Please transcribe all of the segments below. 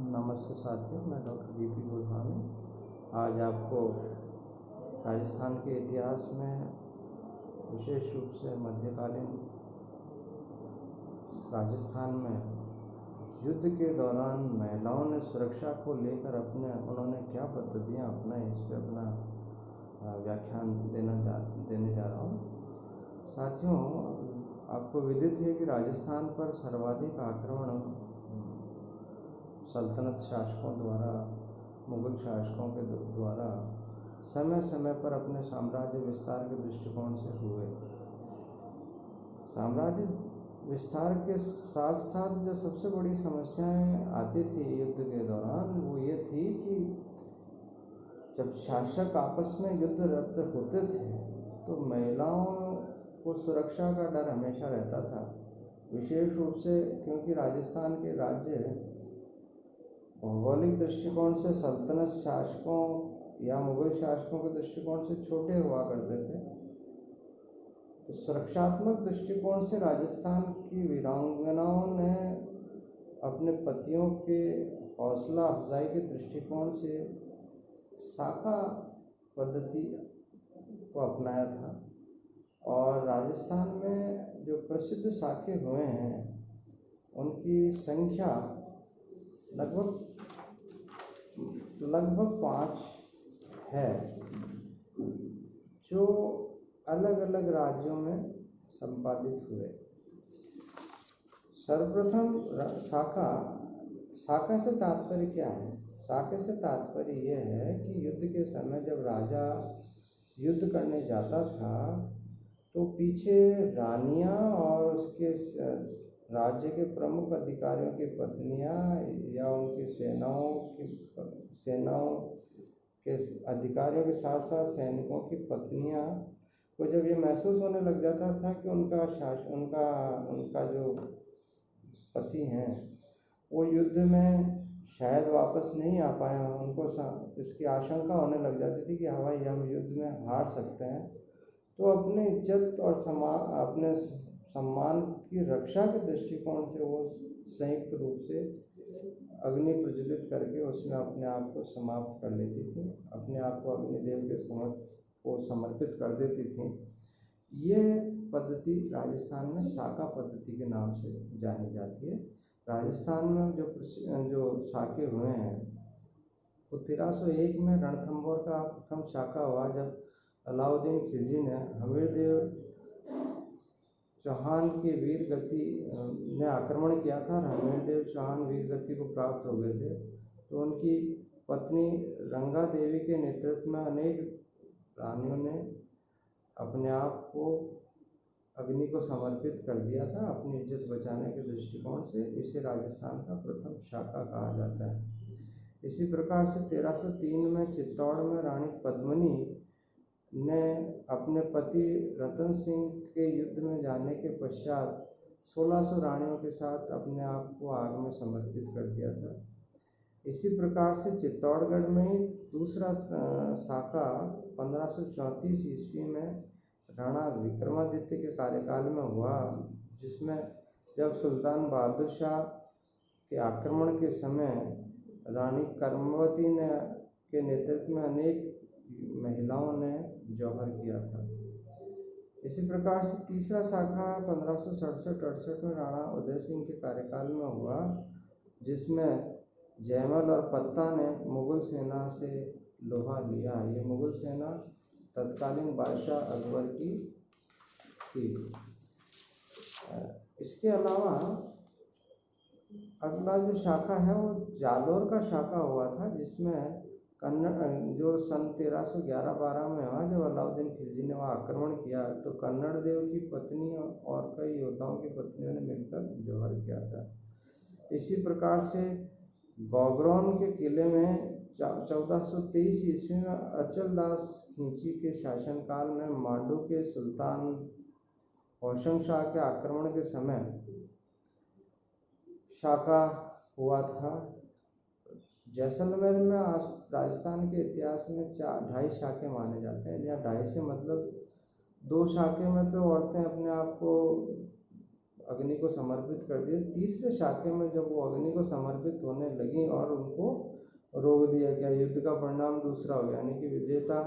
नमस्ते साथियों, मैं डॉक्टर बीपी गोस्वामी आज आपको राजस्थान के इतिहास में विशेष रूप से मध्यकालीन राजस्थान में युद्ध के दौरान महिलाओं ने सुरक्षा को लेकर उन्होंने क्या पद्धतियाँ अपनाई, इस पर अपना व्याख्यान देने जा रहा हूँ। साथियों, आपको विदित है कि राजस्थान पर सर्वाधिक आक्रमण सल्तनत शासकों द्वारा, मुगल शासकों के द्वारा समय समय पर अपने साम्राज्य विस्तार के दृष्टिकोण से हुए। साम्राज्य विस्तार के साथ साथ जो सबसे बड़ी समस्याएं आती थी युद्ध के दौरान, वो ये थी कि जब शासक आपस में युद्धरत होते थे तो महिलाओं को सुरक्षा का डर हमेशा रहता था। विशेष रूप से क्योंकि राजस्थान के राज्य भौगोलिक दृष्टिकोण से सल्तनत शासकों या मुगल शासकों के दृष्टिकोण से छोटे हुआ करते थे, तो सुरक्षात्मक दृष्टिकोण से राजस्थान की वीरांगनाओं ने अपने पतियों के हौसला अफजाई के दृष्टिकोण से साका पद्धति को अपनाया था। और राजस्थान में जो प्रसिद्ध साके हुए हैं उनकी संख्या लगभग 5 है, जो अलग अलग राज्यों में संपादित हुए। सर्वप्रथम साका से तात्पर्य क्या है? साके से तात्पर्य यह है कि युद्ध के समय जब राजा युद्ध करने जाता था तो पीछे रानियां और उसके राज्य के प्रमुख अधिकारियों की पत्नियां या उनकी सेनाओं के अधिकारियों के साथ साथ सैनिकों की पत्नियां को जब ये महसूस होने लग जाता था कि उनका जो पति हैं वो युद्ध में शायद वापस नहीं आ पाए, उनको इसकी आशंका होने लग जाती थी कि हम युद्ध में हार सकते हैं, तो अपनी इज्जत और अपने सम्मान की रक्षा के दृष्टिकोण से वो संयुक्त रूप से अग्नि प्रज्वलित करके उसमें अपने आप को समाप्त कर लेती थी, अपने आप को अग्निदेव के समर्पित कर देती थी। ये पद्धति राजस्थान में साका पद्धति के नाम से जानी जाती है। राजस्थान में जो साके हुए हैं वो 1301 में रणथंभौर का प्रथम साका हुआ, जब अलाउद्दीन खिलजी ने हमीरदेव चौहान की वीर गति ने आक्रमण किया था। हमीरदेव चौहान वीर गति को प्राप्त हो गए थे, तो उनकी पत्नी रंगा देवी के नेतृत्व में अनेक रानियों ने अपने आप को अग्नि को समर्पित कर दिया था अपनी इज्जत बचाने के दृष्टिकोण से। इसे राजस्थान का प्रथम साका कहा जाता है। इसी प्रकार से 1303 में चित्तौड़ में रानी पद्मिनी ने अपने पति रतन सिंह के युद्ध में जाने के पश्चात 1600 रानियों के साथ अपने आप को आग में समर्पित कर दिया था। इसी प्रकार से चित्तौड़गढ़ में ही दूसरा साका 1534 ईस्वी में राणा विक्रमादित्य के कार्यकाल में हुआ, जिसमें जब सुल्तान बहादुर शाह के आक्रमण के समय रानी कर्मवती के नेतृत्व में अनेक महिलाओं ने जौहर किया था। इसी प्रकार से तीसरा शाखा 1567-68 में राणा उदय सिंह के कार्यकाल में हुआ, जिसमें जयमल और पत्ता ने मुगल सेना से लोहा लिया। ये मुगल सेना तत्कालीन बादशाह अकबर की थी। इसके अलावा अगला जो शाखा है वो जालोर का शाखा हुआ था, जिसमें जो सन 1311-12 में हुआ, जब अलाउद्दीन खिलजी ने वहाँ आक्रमण किया तो कन्नड़ देव की पत्नी और कई योद्धाओं की पत्नियों ने मिलकर जौहर किया था। इसी प्रकार से गौग्रौन के किले में 1423 ईस्वी में अचल दास खिंची के शासनकाल में मांडू के सुल्तान होशंग शाह के आक्रमण के समय शाका हुआ था। जैसलमेर में राजस्थान के इतिहास में 2.5 शाखे माने जाते हैं। या 2.5 से मतलब 2 शाखे में तो औरतें अपने आप को अग्नि को समर्पित कर दिया। तीसरे शाके में जब वो अग्नि को समर्पित होने लगी और उनको रोक दिया गया, युद्ध का परिणाम दूसरा हो गया, यानी कि विजेता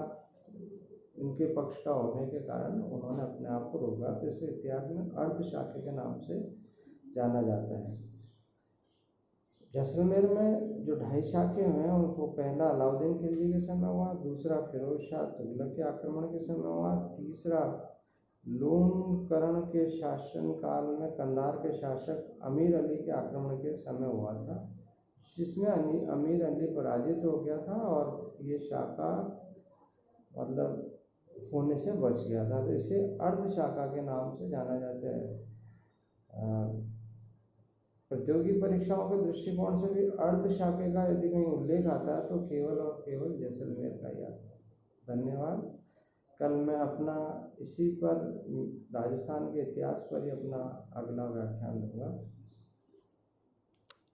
इनके पक्ष का होने के कारण उन्होंने अपने आप को रोका। तो इसे इतिहास में अर्ध शाके के नाम से जाना जाता है। जैसलमेर में जो 2.5 शाखे हुए हैं उनको पहला अलाउद्दीन खिलजी के समय हुआ, दूसरा फिरोज शाह तुगलक के आक्रमण के समय हुआ, तीसरा लूणकरण के शासनकाल में कंधार के शासक अमीर अली के आक्रमण के समय हुआ था, जिसमें अमीर अली पराजित हो गया था और ये शाखा मतलब होने से बच गया था। तो इसे अर्ध शाखा के नाम से जाना जाता है। प्रतियोगी परीक्षाओं के दृष्टिकोण से भी अर्ध शाखे का यदि कहीं उल्लेख आता है तो केवल और केवल जैसलमेर का ही आता है। धन्यवाद। कल मैं अपना इसी पर राजस्थान के इतिहास पर ही अपना अगला व्याख्यान दूंगा।